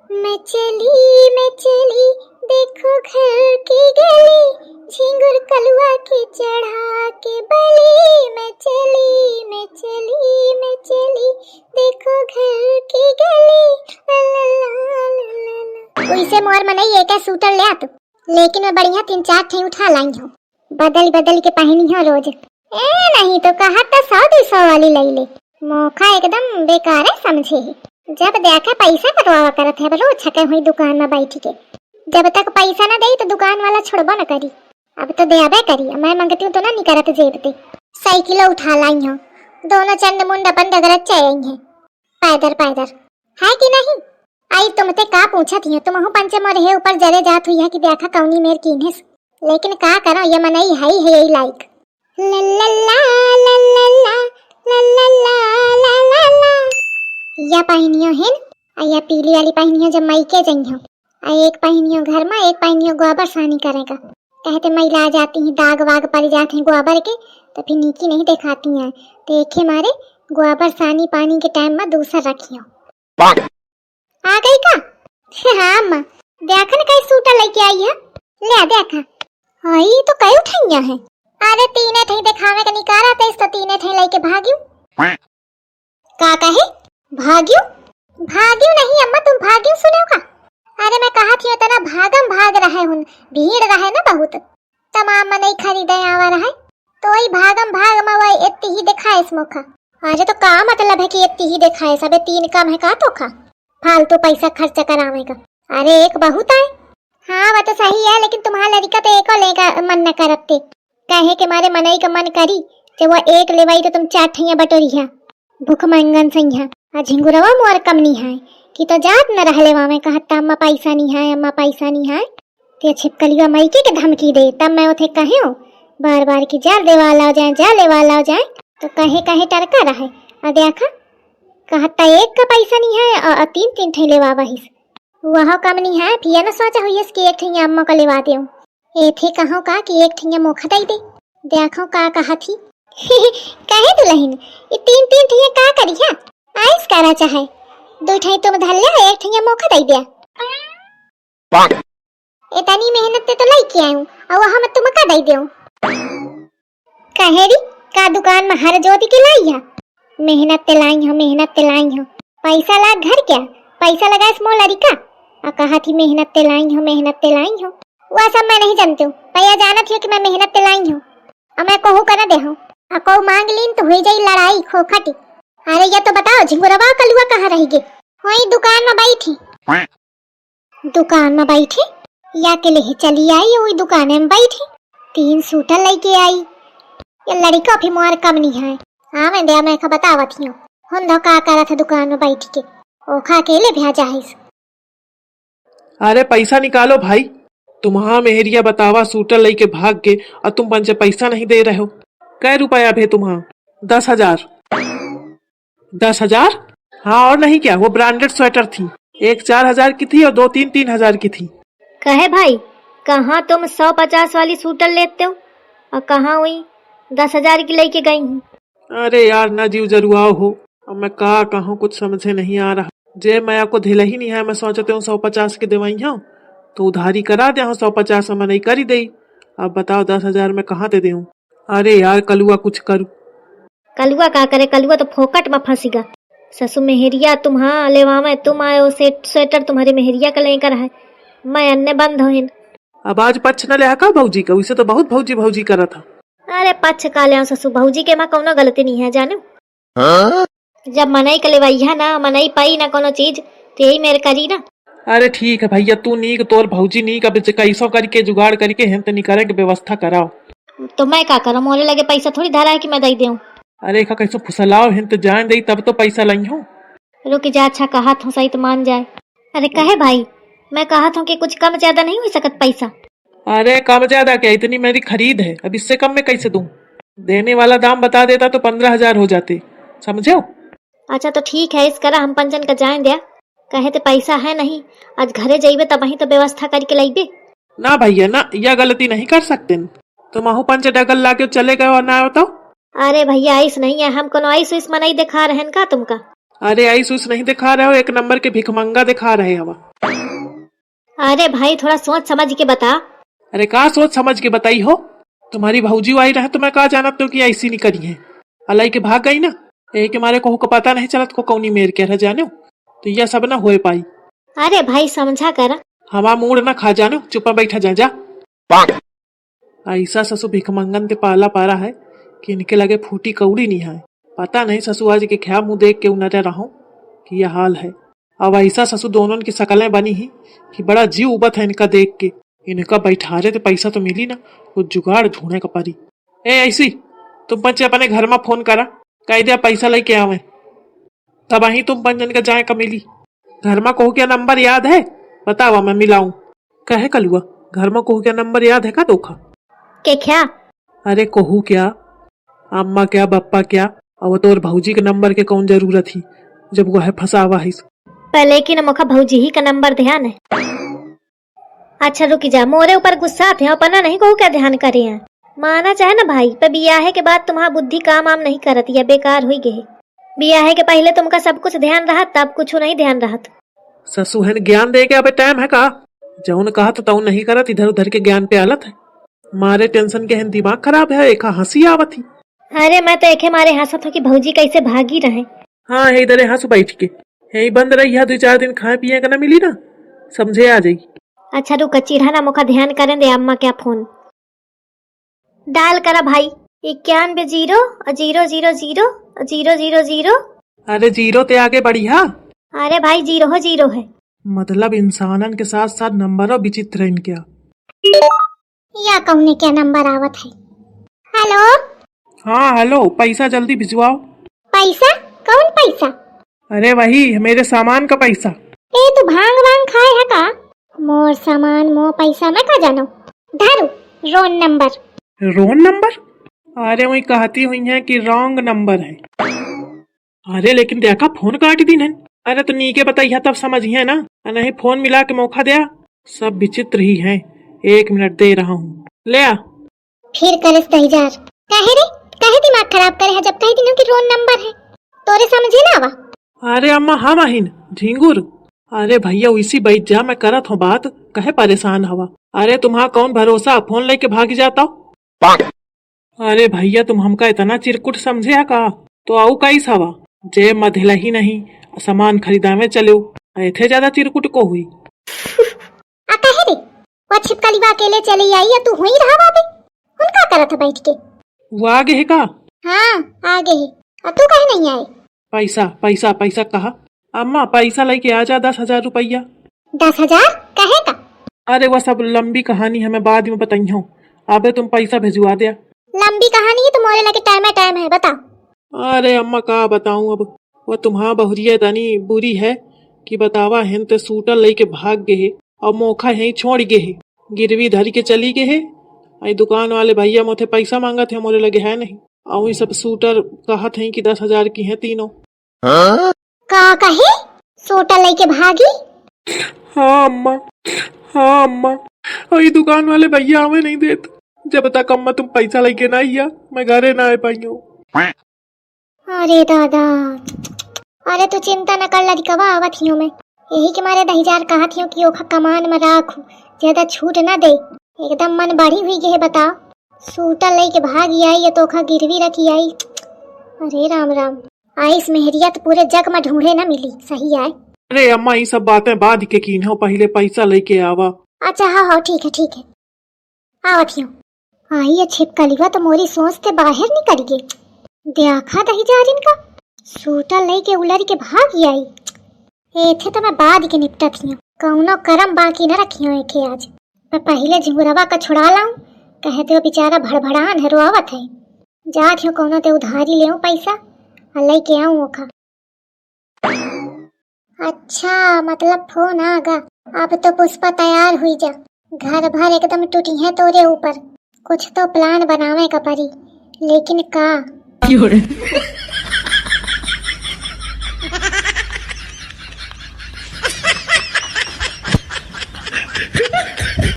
मैं चली देखो घर की गली, झिंगुर कलुआ की चढ़ा के बली। मैं चली देखो घर की गली, उइसे मोर मनई एका सूटर ले आत, लेकिन मैं बढ़िया 3-4 ठे उठा लाई हूँ, बदल के पहनी हूँ रोज। नहीं तो कहा था 100-200 वाली लई ले, मौका एकदम बेकार है समझे। जब देखा पैसा करवा करत है रोज छके हुई दुकान में बैठ के, जब तक पैसा न दे तो दुकान वाला छोड़बो न करी। अब तो देबे करी, मैं मांगती हूँ तो ना निकरत जेब ते। साइकिल उठा लाई हूँ, दोनों चंद मुंड अपन डगरत चाहिए पैदर है कि नहीं। आई तुमते का पूछा थी, तुम हो पंचे मोर है ऊपर जरे जात हुई है कि देखा कौनी मेर कीनेस, लेकिन का करो ये मनई है ही यही लाइक। या पहनियो है या पीली वाली पहनियो जब मई के जइयो, एक पहनियो घर में, एक पहनियो गोबर सानी करेगा। कहते महिला आ जाती हैं, दाग वाग पड़ जाते हैं गोबर के तो फिर नीची नहीं दिखाती हैं, तो एक मारे गोबर सानी पानी के टाइम में दूसरा रखियो। आ गई का? हाँ अम्मा, देखा न कई सूटर लेके आई है, ले देखा। हई तो कई उठाइया है। अरे 3 ठे दिखावे का निकारा था, इस तो 3 ठे लेके भागियो। का कहे भागियो नहीं अम्मा, तुम भागियो सुनो का। अरे मैं कहा थी तना भाग रहे हुन, भीड़ रहे ना बहुत, तमाम मन नहीं खरीदे आवा रहे, तो वही भाग में वही इतनी ही दिखाए इस मौका। अरे तो का मतलब है कि इतनी ही दिखाए, सबे 3 कम है का तो खा फालतू पैसा खर्च करावेगा। अरे एक बहुत है। हाँ वो तो सही है, लेकिन तुम्हारा लड़का तो एको लेगा मन न करते, कहे के मारे मनई का मन करी जब वो एक लेवाई तो तुम 4 ठैया बटोरिया भूख मंगन सैया। आ झिंगुरवा मोर कम नहीं है कि तो जात न रहले वामे कहता अम्मा पैसा नहीं है ते छिपकलिया मई के धमकी दे, तब मैं उथे कहे हो बार की जा ले वाला हो जाए तो कहे टरका रहे। आ देखा कहता एक का पैसा नहीं है और 3 ठे लेवा वही वह कम नहीं है, फिर न सोचा हुई इसकी 1 ठे अम्मा को लेवा दे ए थे कहो का कि 1 ठे मोखा दई दे, देखो का कहा थी। कहे दुल्हन ये 3 ठे का करी है, आइस करा चाहे 2 ठे तुम धर ले, 1 ठे मोखा दई दिया। इतनी मेहनत ते तो लेके आऊं और वहां मैं तुम का दई देऊं। कहेरी का दुकान में हर जोती के लाई है, मेहनत ते लाई हो, पैसा ला घर क्या पैसा लगा स्मॉल लड़का और कहा थी मेहनत ते लाई हो। वह सब मैं नहीं जानती हूँ, भैया जाना थी कि मैं मेहनत ते लाई हूँ और मैं कहूँ कर दे हूँ और कहूँ मांग लीन तो हुई जाई लड़ाई खोखटी। अरे ये तो बताओ झिंगुरवा कलुआ कहाँ रहेगी? वही दुकान में बैठी या के लिए चली आई, वही दुकान में बैठी 3 सूटर लेके आई। ये लड़का भी मार कम नहीं है। हाँ मैं दया मैं बतावत हूँ हम दो का करा था दुकान में बैठ के ओखा अकेले भेजा है। अरे पैसा निकालो भाई, तुम्हारा मेहरिया बतावा सूटर लेके भाग के और तुम पंचे पैसा नहीं दे रहे हो। कै रुपया भे तुम्हारा? 10,000। 10,000? हाँ और नहीं क्या, वो ब्रांडेड स्वेटर थी, एक 4,000 की थी और 2 3,000 की थी। कहे भाई कहाँ तुम 150 वाली सूटर लेते हो और कहाँ हुई 10,000 की लेके गई हूँ। अरे यार ना जीव जरुआओ हो, अब मैं का कहूँ कुछ समझे नहीं आ रहा। जे मैं आपको धिला ही नहीं है, मैं सोचते हूँ 150 के देवाई हूँ तो उधारी करा दे, 150 में नहीं करी दे। अब बताओ 10,000 में कहाँ दे दूं? अरे यार कलुआ कुछ करू। कलुआ का करे, कलुआ तो फोकट में फंसीगा। ससु मेहरिया तुम्हारा लेवा में तुम आए हो, स्वेटर तुम्हारी मेहरिया का लेकर है, मैं अन्य बंद हो। अब आज पक्ष न ले का भौजी का, उसे तो बहुत भौजी करा था। अरे पक्ष का ले ससु, भौजी के माँ कोनो गलती नहीं है जानो। जब मनई के लेवाइया ना मनई पाई ना कोनो चीज तो यही मेरे करी ना। अरे ठीक है भैया, तू नीक तोर भौजी नीक, अब कैसो करके जुगाड़ करके हेन तनी करे के व्यवस्था कराओ। तो मैं का करूं, मोरे लगे पैसा थोड़ी धरा है कि मैं दई दूं। अरे का कैसो फुसलाओ हेन तो जान दई तब तो पैसा लाई हो। रुक जा, अच्छा कहा था सही तो मान जाए। अरे कहे भाई मैं कहा था कि कुछ कम ज्यादा नहीं हो सकत पैसा। अरे कम ज्यादा क्या, इतनी मेरी खरीद है, अब इससे कम में कैसे दूं? देने वाला दाम बता देता तो 15,000 हो जाते, समझो। अच्छा तो ठीक है, इस करा हम पंचन का जाए दिया, कहे तो पैसा है नहीं, आज घरे जाइबे तब वहीं तो व्यवस्था करके लाइबे। ना भैया ना, यह गलती नहीं कर सकते, तुम आहू पंच डगल ला के चले गए और ना बताओ। अरे भैया ऐस नहीं है, हम कोनो ऐस में नहीं दिखा रहे का तुमका। अरे ऐस उस नहीं दिखा रहे हो, एक नंबर के भिखमंगा दिखा रहे हवा। अरे भाई थोड़ा सोच समझ के बता। अरे का सोच समझ के बताई हो? तुम्हारी भौजी आई रहे तो मैं कहा जानत तो कि ऐसी नहीं करी है। अलाई के भाग गई ना, यही के मारे को पता नहीं चलत को कौनी मेर के रह जानो, तो यह सब ना हो पाई। अरे भाई समझा कर। हवा मूड ना खा जानो, चुपा बैठा जा। ऐसा ससु भिखमंगन ते पाला पारा है कि इनके लगे फूटी कौड़ी नहीं है। पता नहीं ससु आज के क्या मुंह देख के उनरे रहो कि यह हाल है। अब ऐसा ससु दोनों की शकलें बनी ही कि बड़ा जीव उबत है इनका देख के। इनका बैठारे तो पैसा तो मिली ना, कुछ जुगाड़ ढूंढने का परी। ए ऐसी तुम पंचे अपने घर में फोन करा, कह दिया पैसा लेके आवे, तब वहीं तुम पंजन का जाए का मिली। घर में कहू क्या नंबर याद है? बतावा मैं मिलाऊं। कहे कलुआ घर में कहू क्या नंबर याद है का धोखा के क्या? अरे कहू क्या, अम्मा क्या बप्पा क्या, और तोर भौजी के नंबर के कौन जरूरत ही जब वो है फंसावा है। पहले की न मुखा भौजी ही का नंबर ध्यान है। अच्छा रुकी जा, मोरे ऊपर गुस्सा थे अपना नहीं कहू क्या ध्यान करे हैं। माना चाहे ना भाई, पर बियाहे के बाद तुम्हारा बुद्धि काम आम नहीं करत या बेकार हुई गए। बियाहे के पहले तुमका सब कुछ ध्यान रहा, तब कुछ नहीं ध्यान रहा। ससु है ज्ञान दे के अबे टाइम है का? जौन कहा तो तौन नहीं करत, इधर उधर के ज्ञान पे आलत है। मारे टेंशन के हैं दिमाग खराब है, एक हंसी आवत ही। अरे मैं तो एके मारे हंसत हूँ कि भौजी कैसे भागी रहे। हाँ है इधर हंस बैठ के, यही बंद रही है 2-4 दिन खाए पिए का ना मिली ना, समझे आ जाएगी। अच्छा रुक चिढ़ा ना मुखा ध्यान करें दे अम्मा क्या फोन डाल करा भाई 91 0 0 0 0 0 0 0। अरे जीरो ते आगे बढ़िया। अरे भाई जीरो है। मतलब इंसानन के साथ साथ नंबरों विचित्र है इनके। या कहने क्या नंबर आवत है। हेलो हाँ हेलो, पैसा जल्दी भिजवाओ। पैसा? कौन पैसा? अरे वही मेरे सामान का पैसा। ए तू भांग वांग खाए है का? मोर सामान मोर पैसा मैं का जानो। धरू रोन नंबर। रोन नंबर? अरे वही कहती हुई है कि रॉन्ग नंबर है। अरे लेकिन देखा फोन काट दी है। अरे तो नीके बताइए तब समझिए ना, नहीं फोन मिला के मौका दिया। सब विचित्र ही है। 1 मिनट दे रहा हूँ, ले आ। फिर करस 10,000 काहे रे? काहे दिमाग खराब करे है जब कही दिनों की रोन नंबर है तोरे समझे ना आवा। अरे अम्मा हाँ माहिन झिंगुर। अरे भैया इसी बैठ जा, मैं करत हूँ बात, कहे परेशान हवा। अरे तुम्हारा कौन भरोसा, फोन लेके भाग जाता हो। अरे भैया तुम हमका इतना चिरकुट समझे का, तो आऊ कैस हवा जे मधिला ही नहीं सामान खरीदा में चलो, ऐथे ज्यादा चिरकुट को हुई। आ कहे रे वो छिपकली वा अकेले चली आई या तू हुई रहा वाबे? उनका करत है बैठ के। वो आगे है का? हाँ आगे है। अब तू कहे नहीं आए? पैसा पैसा पैसा कहा अम्मा, पैसा लेके आ जा 10,000 रुपया। 10,000 कहे का? अरे वो सब लंबी कहानी है, मैं बाद में बताई हूँ। अबे तुम पैसा भिजवा दिया। लंबी कहानी है तो मोरे लगे टाइम है बता। अरे अम्मा का बताऊं अब, वो तुम्हारा बहुरिया तनी बुरी है कि बतावा हेन ते सूटर लेके भाग गए और मोखा यही छोड़ गए है, गिरवी धरी के चली गए है। आई दुकान वाले भैया मोथे पैसा मांगा थे, मोरे लगे है नहीं, और सब सूटर कहा थे कि 10,000 की है तीनों। का कहे सूटर लेके भागी? हाँ अम्मा, हाँ अम्मा, और ये दुकान वाले भैया हमें नहीं देते जब तक अम्मा तुम पैसा लेके ना आइया, मैं घरे ना आ पाई हूँ। अरे दादा, अरे तू चिंता न कर लड़कवा आवत हियो मैं, यही के मारे 10,000 कहा थियो कि ओखा कमान में राखू, ज्यादा छूट ना दे। एकदम मन बढ़ी हुई है बताओ, सूटर लेके भागी आई या तो ओखा गिरवी रखी आई। अरे राम राम, आइस मेहरिया तो पूरे जग में ढूंढे ना मिली, सही आए। अरे अम्मा ये सब बातें बाद के कीन हो, पहले पैसा लेके आवा। अच्छा हाँ ठीक है आवत हियो। आई ये छिपकलीवा तो मोरी सोच के बाहर निकल गई। देखा 10,000 इनका सूटर लेके उलर के भागी आई। एथे तो मैं बाद के निपटा थी, कौनो करम बाकी न रखियो एके आज। मैं पहले झिंगुरवा का छुड़ा लाऊं, कहते हो बेचारा भड़भड़ान है, रोआवत है। जात हो कौनो ते उधारी ले पैसा और लेके आऊं ओखा। अच्छा मतलब फोन आ गा, अब तो पुष्पा तैयार हुई जा, घर भर एकदम टूटी है तोरे ऊपर। कुछ तो प्लान बनावे का परी, लेकिन का